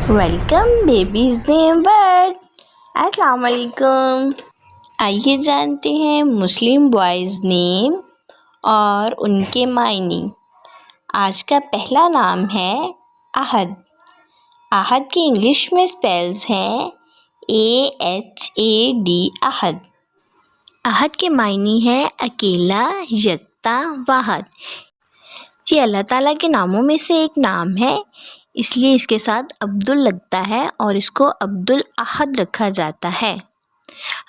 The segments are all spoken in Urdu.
ویلکم بیبیز نیم ورڈ. السلام علیکم. آئیے جانتے ہیں مسلم بوائز نیم اور ان کے معنی. آج کا پہلا نام ہے احد. احد کے انگلش میں اسپیلز ہیں AHAD احد. احد کے معنی ہے اکیلا، یکتا، واحد. یہ اللہ تعالیٰ کے ناموں میں سے ایک نام ہے، اس لیے اس کے ساتھ عبدل لگتا ہے اور اس کو عبدالاحد رکھا جاتا ہے.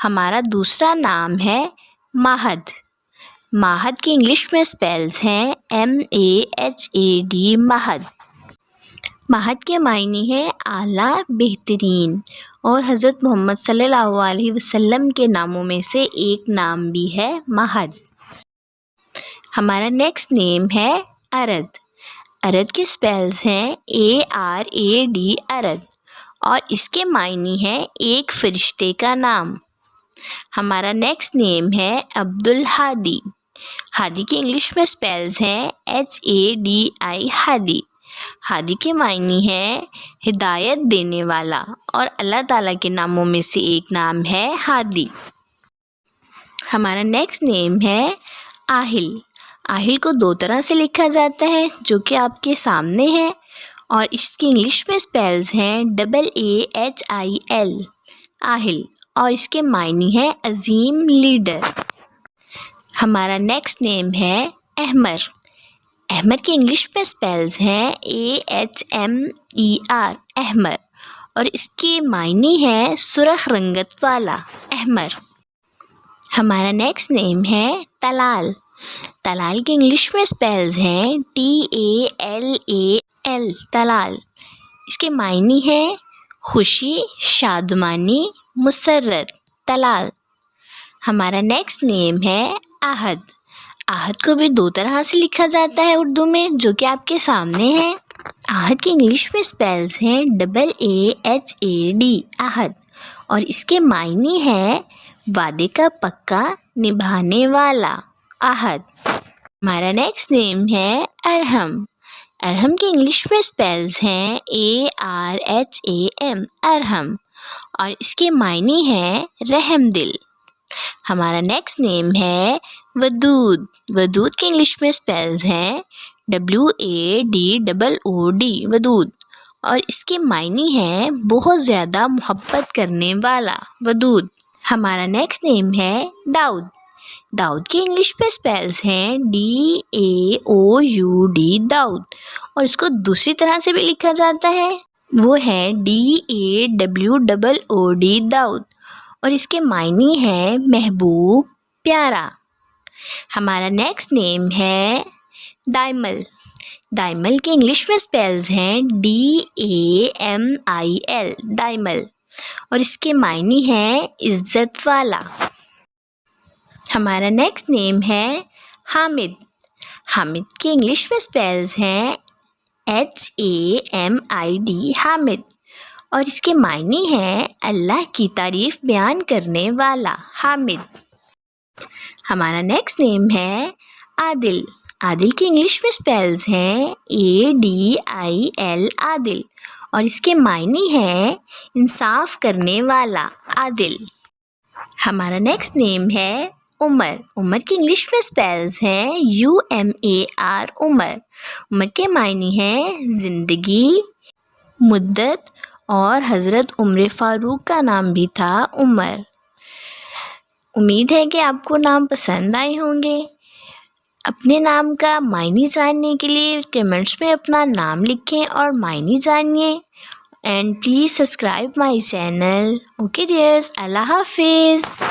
ہمارا دوسرا نام ہے ماہد. ماہد کے انگلش میں اسپیلز ہیں MAHAD ماہد. ماہد کے معنی ہے اعلیٰ، بہترین، اور حضرت محمد صلی اللہ علیہ وسلم کے ناموں میں سے ایک نام بھی ہے ماہد. ہمارا نیکسٹ نیم ہے ارد. ارد کے اسپیلز ہیں ARAD ارد، اور اس کے معنی ہے ایک فرشتے کا نام. ہمارا نیکسٹ نیم ہے عبدالہادی. ہادی کے انگلش میں اسپیلز ہیں HADI ہادی. ہادی کے معنی ہے ہدایت دینے والا، اور اللہ تعالیٰ کے ناموں میں سے ایک نام ہے ہادی. ہمارا نیکسٹ نیم ہے آہل. آہل کو دو طرح سے لکھا جاتا ہے جو کہ آپ کے سامنے ہے، اور اس کی انگلش میں اسپیلز ہیں AAHIL آہل، اور اس کے معنی ہے عظیم لیڈر. ہمارا نیکسٹ نیم ہے احمر. احمر کے انگلش میں اسپیلز ہیں AHMER احمر، اور اس کے معنی ہے سرخ رنگت والا احمر. ہمارا نیکسٹ نیم ہے طلال. طلال کے انگلش میں اسپیلز ہیں TALAL طلال. اس کے معنی ہے خوشی، شادمانی، مسرت طلال. ہمارا نیکسٹ نیم ہے احد. احد کو بھی دو طرح سے لکھا جاتا ہے اردو میں جو کہ آپ کے سامنے ہے. احد کے انگلش میں اسپیلز ہیں AAHAD احد، اور اس کے معنی ہے وعدے کا پکا نبھانے والا احد. ہمارا نیکسٹ نیم ہے ارحم. ارحم کے انگلش میں اسپیلز ہیں ARHAM ارحم، اور اس کے معنی ہے رحم دل. ہمارا نیکسٹ نیم ہے ودود. ودود کے انگلش میں اسپیلز ہیں WADOOD ودود، اور اس کے معنی ہے بہت زیادہ محبت کرنے والا ودود. ہمارا نیکسٹ نیم ہے داؤد. داؤد کے انگلش میں اسپیلز ہیں DAOUD داؤد، اور اس کو دوسری طرح سے بھی لکھا جاتا ہے، وہ ہے DAWOOD داؤد، اور اس کے معنی ہے محبوب، پیارا. ہمارا نیکسٹ نیم ہے دائمل. دائمل کے انگلش میں اسپیلز ہیں DAMIL دائمل، اور اس کے معنی ہے عزت والا. ہمارا نیکسٹ نیم ہے حامد. حامد کے انگلش میں اسپیلز ہیں HAMID حامد، اور اس کے معنی ہے اللہ کی تعریف بیان کرنے والا حامد. ہمارا نیکسٹ نیم ہے عادل. عادل کے انگلش میں اسپیلز ہیں ADIL عادل، اور اس کے معنی ہے انصاف کرنے والا عادل. ہمارا نیکسٹ نیم ہے عمر. عمر کے انگلش میں اسپیلز ہیں UMAR عمر. عمر کے معنی ہے زندگی، مدت، اور حضرت عمر فاروق کا نام بھی تھا عمر. امید ہے کہ آپ کو نام پسند آئے ہوں گے. اپنے نام کا معنی جاننے کے لیے کمنٹس میں اپنا نام لکھیں اور معنی جانیے. And please subscribe my channel. Okay dears, اللہ حافظ.